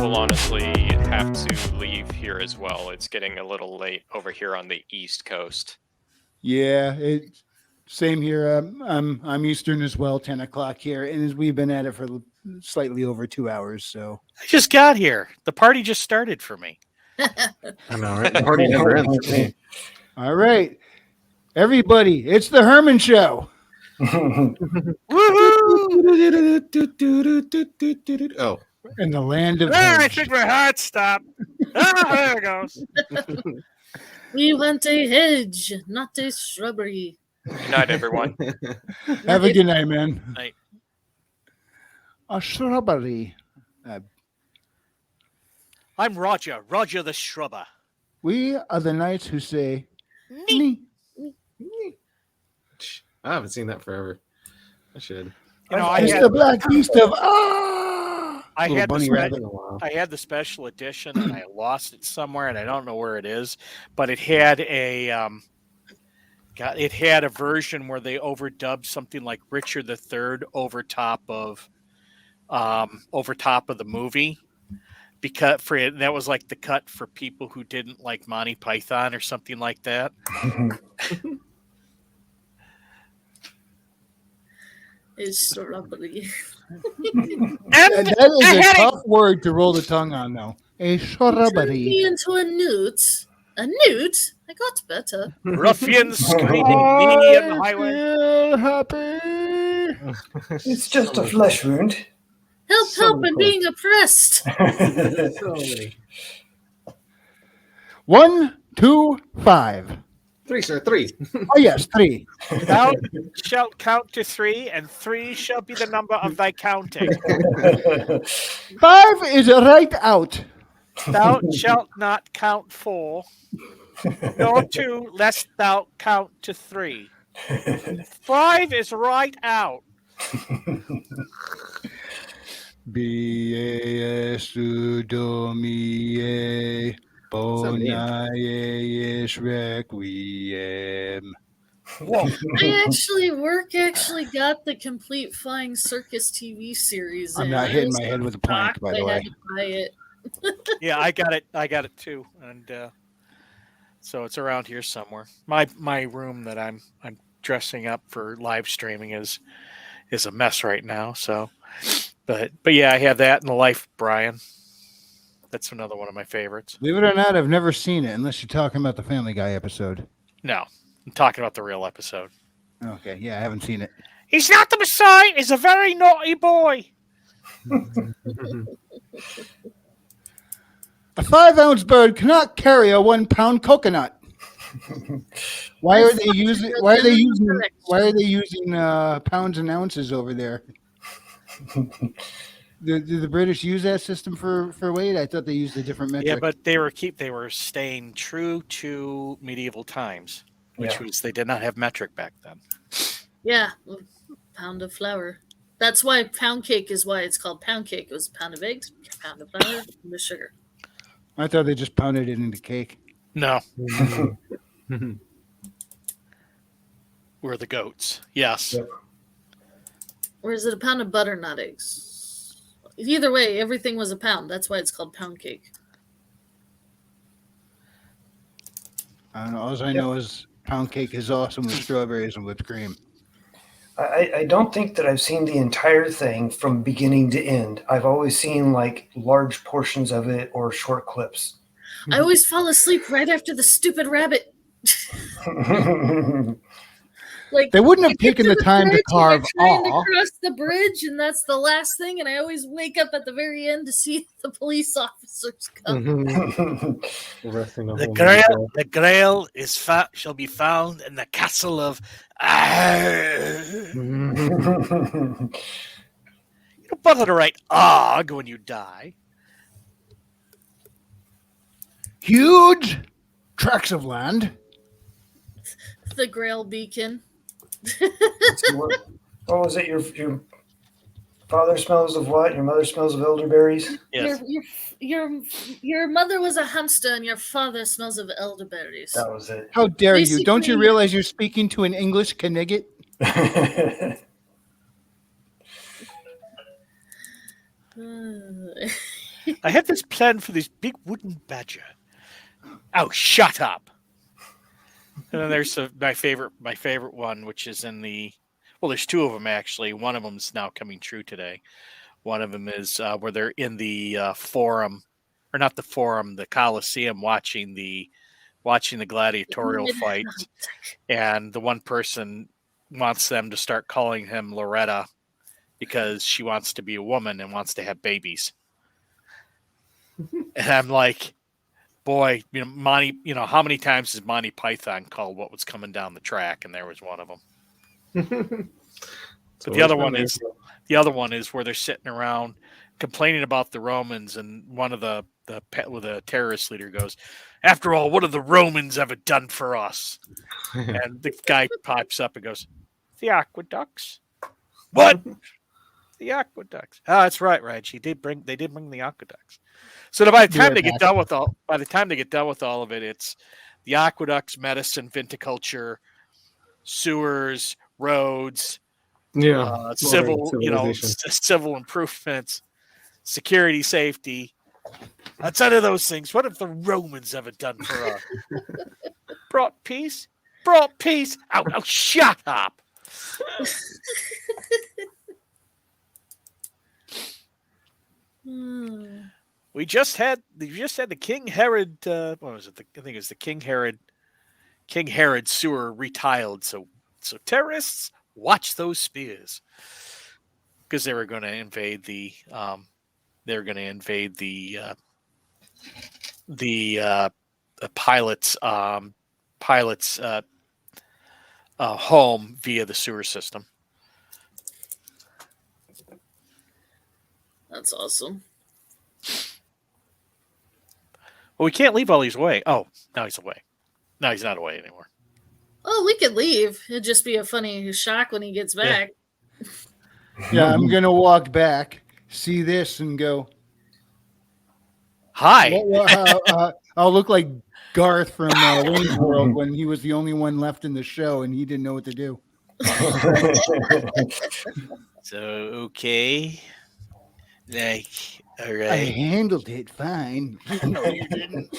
will honestly have to leave here as well. It's getting a little late over here on the East Coast. Yeah, same here. I'm Eastern as well, 10 o'clock here, and we've been at it for slightly over 2 hours. So I just got here. The party just started for me. I know, right? The party never ends for me. all right, everybody, it's the Herman Show. Woohoo! Oh, In the land of I hedge. think my heart stopped. There it goes. We want a hedge, not a shrubbery. Good night, everyone. Have a good night, man. Night. A shrubbery. I'm Roger the Shrubber. We are the knights who say, Nee. I haven't seen that forever. I should. You know, it's the black beast of I Little had bunny the rabbit in a while. I had the special edition and I lost it somewhere and I don't know where it is, but it had a it had a version where they overdubbed something like Richard III over top of the movie, because that was like the cut for people who didn't like Monty Python or something like that. It's shrubbery. And that is a tough word to roll the tongue on, though. A Turned shrubbery. me into a newt. A newt? I got better. ruffians screaming me on the I highway. feel happy. It's just a flesh wound. Help, So help, I'm close. being oppressed. So many. 1, 2, 5. 3, sir, 3. Oh yes, 3. Thou shalt count to 3, and 3 shall be the number of thy counting. 5 is right out. Thou shalt not count 4, nor 2, lest thou count to 3. 5 is right out. Biesu domie bonae requiem. Whoa. Work actually got the complete Flying Circus TV series. I'm in. not I hitting was my head with a shocked plank, by the I way. had to buy it. Yeah, I got it too, and so it's around here somewhere. My room that I'm dressing up for live streaming is a mess right now. So, but yeah, I have that in the Life, Brian. That's another one of my favorites. Believe it or not, I've never seen it unless you're talking about the Family Guy episode. No, I'm talking about the real episode. Okay, yeah, I haven't seen it. He's not the Messiah. He's a very naughty boy. A 5-ounce bird cannot carry a 1-pound coconut. Why are they using pounds and ounces over there? Do the British use that system for weight? I thought they used a different metric. Yeah, but they were staying true to medieval times, which was they did not have metric back then. Yeah, a pound of flour. That's why pound cake is why it's called pound cake. It was a pound of eggs, a pound of flour, and the sugar. I thought they just pounded it into cake. No. We're the goats. Yes. Yep. Or is it a pound of butter, not eggs? Either way, everything was a pound. That's why it's called pound cake. I don't know. All I know is pound cake is awesome with strawberries and whipped cream. I don't think that I've seen the entire thing from beginning to end. I've always seen like large portions of it or short clips. I always fall asleep right after the stupid rabbit. Like They wouldn't have I get taken the the time to bridge, and carve they're trying to aw. cross the bridge, and that's the last thing. And I always wake up at the very end to see the police officers come. The Grail shall be found in the castle of. You don't bother to write "og" when you die. Huge tracts of land. The Grail Beacon. what was it? Your father smells of what? Your mother smells of elderberries? Yes. Your mother was a hamster, and your father smells of elderberries. That was it. How dare you? Don't you Basically- realize you're speaking to an English Knigget? I have this plan for this big wooden badger. Oh, shut up. And then there's my favorite one, which is in the, well, there's two of them actually. One of them is now coming true today. One of them is where they're in the forum, or not the forum, the Coliseum, watching the gladiatorial fights, and the one person wants them to start calling him Loretta because she wants to be a woman and wants to have babies. And I'm like, boy, Monty, how many times has Monty Python called what was coming down the track? And there was one of them. But the other one is where they're sitting around complaining about the Romans, and one of the terrorist leader goes, "After all, what have the Romans ever done for us?" And the guy pops up and goes, "The aqueducts." What? The aqueducts. Oh, that's right, Reg. They did bring the aqueducts. So by the time they get done with all of it, it's the aqueducts, medicine, viticulture, sewers, roads, civil improvements, security, safety. Outside of those things, what have the Romans ever done for us? Brought peace. Oh, shut up. We just had the King Herod. What was it? I think it was the King Herod sewer retiled. So terrorists, watch those spears, because they were going to invade the. Pilot's home via the sewer system. That's awesome. Well, we can't leave while he's away. Oh, now he's away. No, he's not away anymore. Oh, we could leave. It'd just be a funny shock when he gets back. Yeah, I'm going to walk back, see this, and go, hi. I'll look like Garth from Wayne's World when he was the only one left in the show and he didn't know what to do. So, okay. Like, all right. I handled it fine. No, you didn't.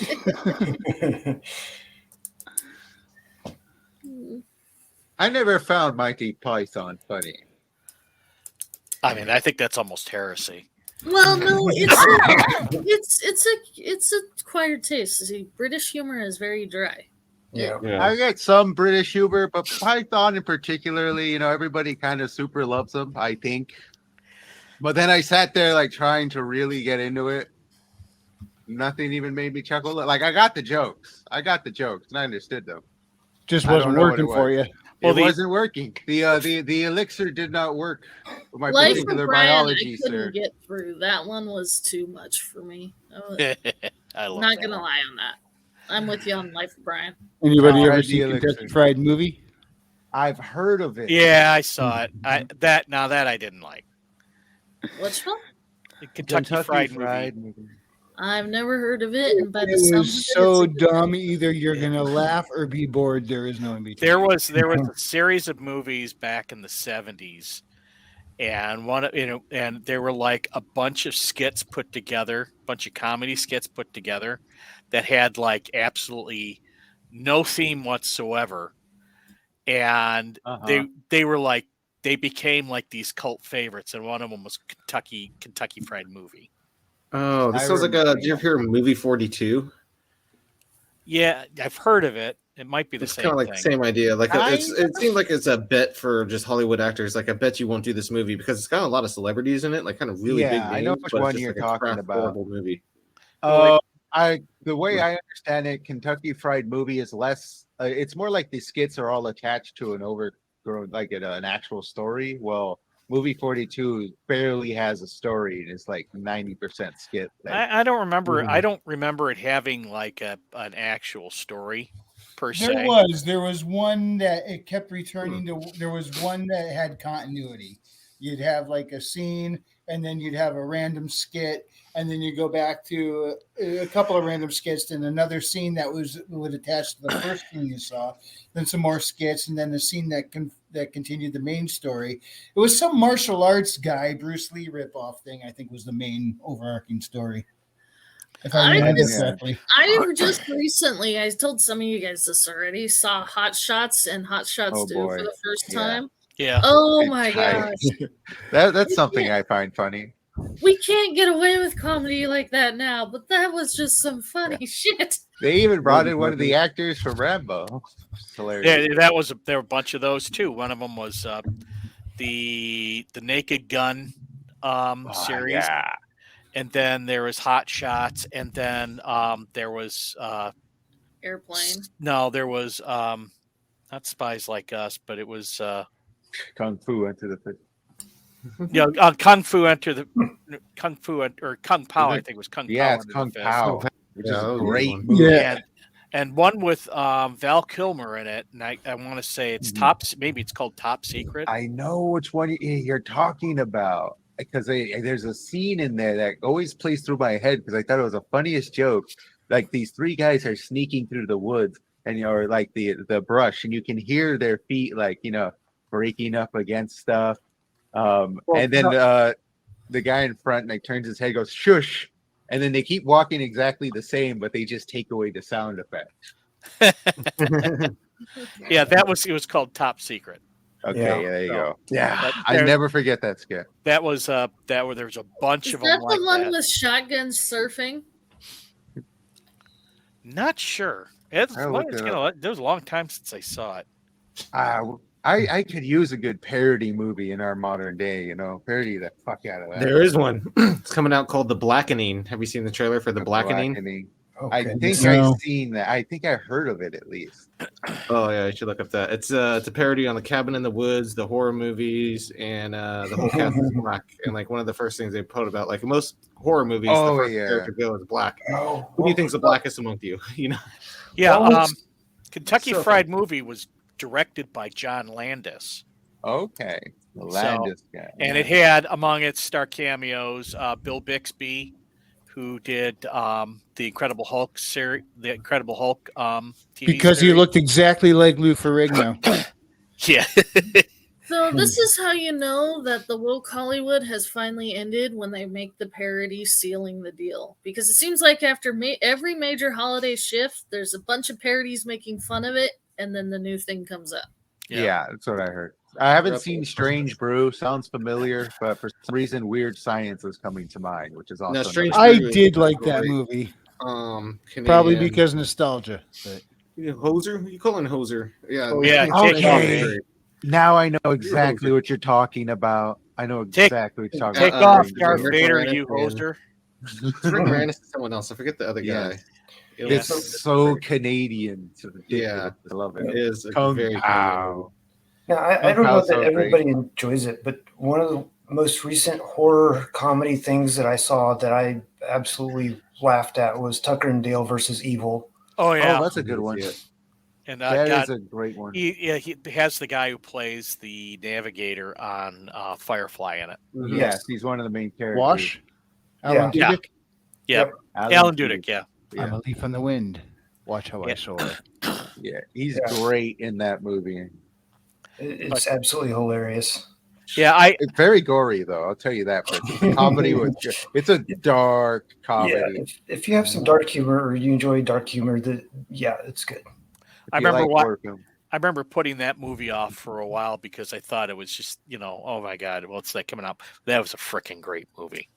I never found Monty Python funny. I mean, I think that's almost heresy. Well, no, it's a acquired taste. See, British humor is very dry. Yeah. I get some British humor, but Python in particularly, everybody kind of super loves them, I think. But then I sat there like trying to really get into it. Nothing even made me chuckle. Like I got the jokes, and I understood them. Just wasn't working for you. Well, it wasn't working. The elixir did not work with my Life particular of Brian, biology, I couldn't sir. get through. That one was too much for me. I love Not that. gonna lie on that. I'm with you on Life of Brian. Anybody ever Fried see the elixir. Kentucky Fried Movie? I've heard of it. Yeah, I saw it. That I didn't like. Which one? The Kentucky Fried Movie. I've never heard of it, and by the It sound was of it, so it's a good dumb. Either you're gonna laugh or be bored. There is no in between. There was a series of movies back in the 70s, and and there were like a bunch of skits put together, bunch of comedy skits put together that had like absolutely no theme whatsoever, and they were like, they became like these cult favorites, and one of them was Kentucky Fried Movie. Oh, this sounds like a. Did you ever hear of Movie 42? Yeah, I've heard of it. It might be the It's same kind of like thing. the same idea. Like it seemed like it's a bet for just Hollywood actors. Like I bet you won't do this movie because it's got a lot of celebrities in it, like kind of really big names. I know which but it's one just you're like a talking craft about. horrible movie. The way I understand it, Kentucky Fried Movie is less. It's more like the skits are all attached to an overgrown, like an actual story. Well, Movie 42 barely has a story, and it's like 90% skit. I don't remember. I don't remember it having like an actual story per se. There was one that it kept returning to. There was one that had continuity. You'd have like a scene, and then you'd have a random skit, and then you go back to a couple of random skits, and another scene that would attach to the first scene you saw, then some more skits, and then the scene that continued the main story. It was some martial arts guy, Bruce Lee ripoff thing, I think was the main overarching story. if I I remember just- correctly. I just recently, I told some of you guys this already, saw Hot Shots and Hot Shots Oh, 2 boy. for the first Yeah. time. Yeah. Oh Big my time. gosh. That's something I find funny. We can't get away with comedy like that now, but that was just some funny shit. They even brought in one of the actors from Rambo. It's hilarious. Yeah, there were a bunch of those too. One of them was the Naked Gun series, Yeah. and then there was Hot Shots, and then there was Airplane. there was not Spies Like Us, but it was Kung Fu into the fit. Kung Fu or Kung Pao. I think it was Kung Pao. Yeah, it's Under the Kung Fist. Pao, which Yeah, is that a was a great good one. movie. Yeah. And one with Val Kilmer in it, and I want to say it's maybe it's called Top Secret. I know which one you're talking about because there's a scene in there that always plays through my head because I thought it was the funniest joke. Like these three guys are sneaking through the woods and or like the brush, and you can hear their feet like breaking up against stuff. And then the guy in front like turns his head, goes shush, and then they keep walking exactly the same, but they just take away the sound effect. Yeah, it was called Top Secret. Okay, Yeah. there you So, go. Yeah, but I there- never forget that skit. That was there was a bunch Is of that them the like one that. with shotguns surfing? Not sure. It's I'll look it there was a long time since I saw it. I could use a good parody movie in our modern day. Parody the fuck out of that. There is one. It's coming out called The Blackening. Have you seen the trailer for The Blackening? I Okay. think No. I've seen that. I think I heard of it at least. Oh yeah, I should look up that. It's a parody on the Cabin in the Woods, the horror movies, and the whole cast is black. And like one of the first things they put about like most horror movies, Oh, the first yeah. character go is black. Oh, Who do you think's the blackest among you? Yeah, What was- Kentucky So Fried Movie was directed by John Landis, Okay, the Landis guy, and it had among its star cameos Bill Bixby, who did the Incredible Hulk series, the Incredible Hulk TV Because he series. looked exactly like Lou Ferrigno. Yeah. So this is how you know that the woke Hollywood has finally ended when they make the parody sealing the deal. Because it seems like after every major holiday shift, there's a bunch of parodies making fun of it, and then the new thing comes up. yeah, that's what I heard. I haven't Yep. seen Strange Brew. Sounds familiar, but for some reason, Weird Science is coming to mind, which is also No, Strange I Brew is did like that great. movie, Canadian. probably because nostalgia. But Hoser. You call him Hoser? Yeah. Yeah, Okay. take off. Now I know exactly what you're talking about. I know Take- exactly what you're talking Take about. off, Strange Darth Brew. Vader, Moranis you and- hoser. It's Rick Moranis and someone else. I forget the other guy. Yes. It It's so Canadian. It's ridiculous. Yeah. I love It it. is a Kung very Pao. Yeah, I don't know Somehow that so everybody enjoys it, but one of the most recent horror comedy things that I saw that I absolutely laughed at was Tucker and Dale versus Evil. Oh yeah, Oh, that's a good one. and That God, is a great one. he has the guy who plays the navigator on Firefly in it. Mhm. Yes, he's one of the main characters. Wash, Alan Yeah. Tudyk. Yep, Alan Tudyk. Yeah, I'm a leaf on the wind. Watch how Yeah. I soar. Yeah, he's Yeah. great in that movie. It's absolutely hilarious. yeah. It's very gory, though. I'll tell you that. But it's a comedy with it's a dark comedy. Yeah, if you have some dark humor or you enjoy dark humor, it's good. I If you remember like what- horror film. I remember putting that movie off for a while because I thought it was just, oh my God, what's that coming up? That was a freaking great movie.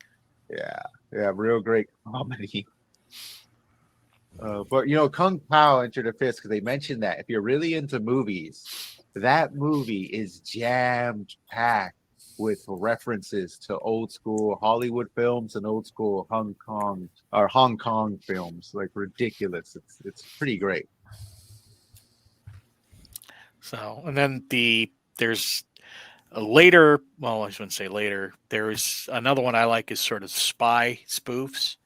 Yeah, real great comedy. But Kung Pao Enter the Fist, because they mentioned that if you're really into movies, that movie is jam packed with references to old school Hollywood films and old school Hong Kong films. Like ridiculous. It's pretty great. So, and then there's a later, well, I shouldn't say later. There's another one I like is sort of spy spoofs,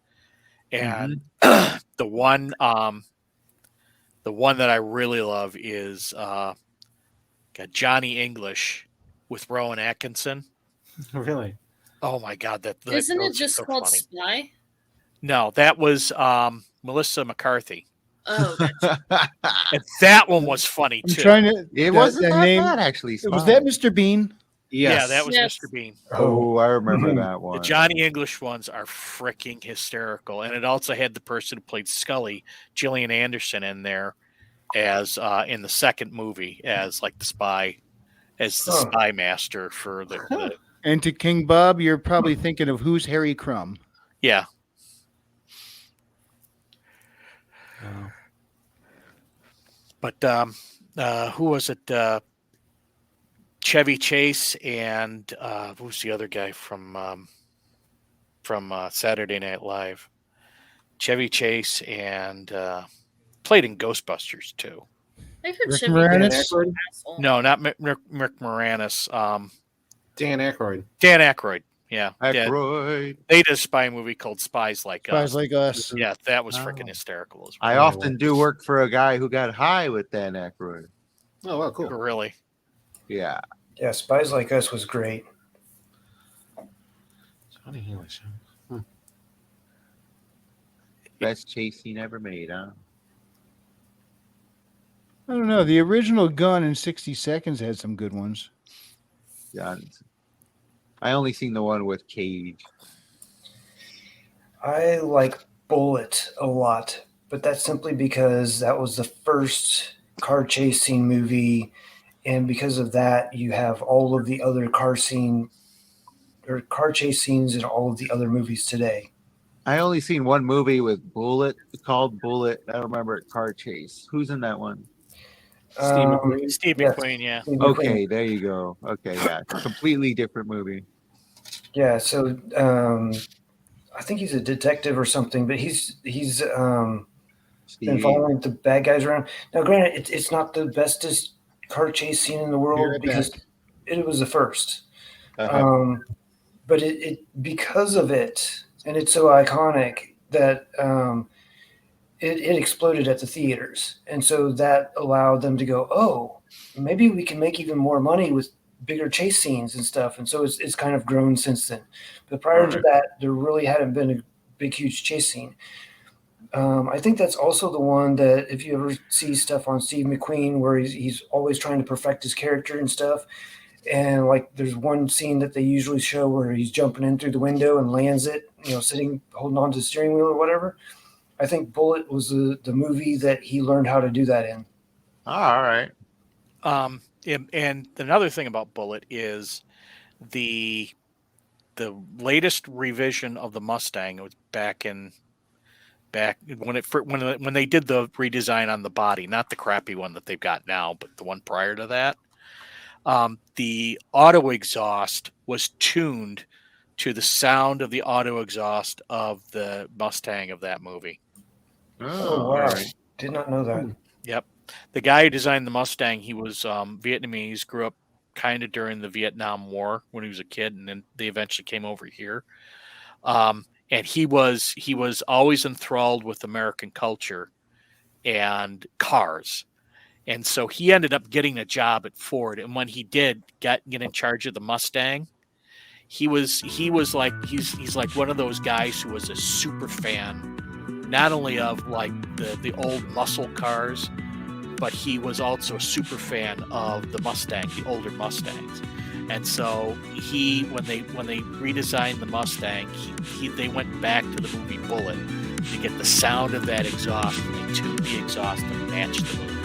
and the one that I really love is got Johnny English with Rowan Atkinson. Really? Oh my God, that Isn't it was just so called funny. Spy? No, that was Melissa McCarthy, Oh, and that one was funny I'm too. trying to. It that- wasn't that that name- bad, actually. Was Spy. that Mr. Bean? Yes. Yeah, that was Yes. Mr. Bean. Oh, I remember Mhm. that The one. Johnny English ones are freaking hysterical, and it also had the person who played Scully, Gillian Anderson, in there as in the second movie as like the spy, as the Huh. spy master for the And to King Bob, you're probably thinking of Who's Harry Crumb? yeah. Oh. But who was it? Chevy Chase and who's the other guy from Saturday Night Live? Chevy Chase and played in Ghostbusters too. I heard Rick Chevy Moranis? Chase was an asshole. No, not Rick Moranis. Dan Aykroyd. Dan Aykroyd. Yeah, Aykroyd. they did a spy movie called Spies Like Spies Us. Like Us. Yeah, that was Oh. freaking hysterical as I well. often do work for a guy who got high with Dan Aykroyd. Oh, wow, cool. Really. Yeah. Yeah, Spies Like Us was great. Johnny English. Best chase scene ever made, huh? I don't know. The original Gun in 60 Seconds had some good ones. Yeah. I only seen the one with Cage. I like Bullet a lot, but that's simply because that was the first car chase scene movie, and because of that, you have all of the other car chase scenes in all of the other movies today. I only seen one movie with Bullet called Bullet. I don't remember it. Car Chase. Who's in that one? Steve McQueen. Steve yes. McQueen, yeah. Steve McQueen. Okay, there you go. Okay, yeah, completely different movie. Yeah, so I think he's a detective or something, but he's been Steve. following the bad guys around. Now, granted, it's not the bestest car chase scene in the Be world right because back. it was the first. Uh-huh. But it because of it, and it's so iconic that it exploded at the theaters, and so that allowed them to go, oh, maybe we can make even more money with bigger chase scenes and stuff, and so it's kind of grown since then. But prior to that, there really hadn't been a big, huge chase scene. I think that's also the one that if you ever see stuff on Steve McQueen where he's always trying to perfect his character and stuff. And like there's one scene that they usually show where he's jumping in through the window and lands it, sitting, holding on to the steering wheel or whatever. I think Bullet was the movie that he learned how to do that in. All right. And another thing about Bullet is the latest revision of the Mustang. It was back when they did the redesign on the body, not the crappy one that they've got now, but the one prior to that. The auto exhaust was tuned to the sound of the auto exhaust of the Mustang of that movie. Oh, wow. all right. Did not know that. Yep. The guy who designed the Mustang, he was Vietnamese, grew up kind of during the Vietnam War when he was a kid, and then they eventually came over here. And he was always enthralled with American culture and cars. And so he ended up getting a job at Ford. And when he did get in charge of the Mustang, he's like one of those guys who was a super fan, not only of like the old muscle cars, but he was also a super fan of the Mustang, the older Mustangs. And so when they redesigned the Mustang, they went back to the movie Bullet to get the sound of that exhaust, and they tuned the exhaust to match the movie.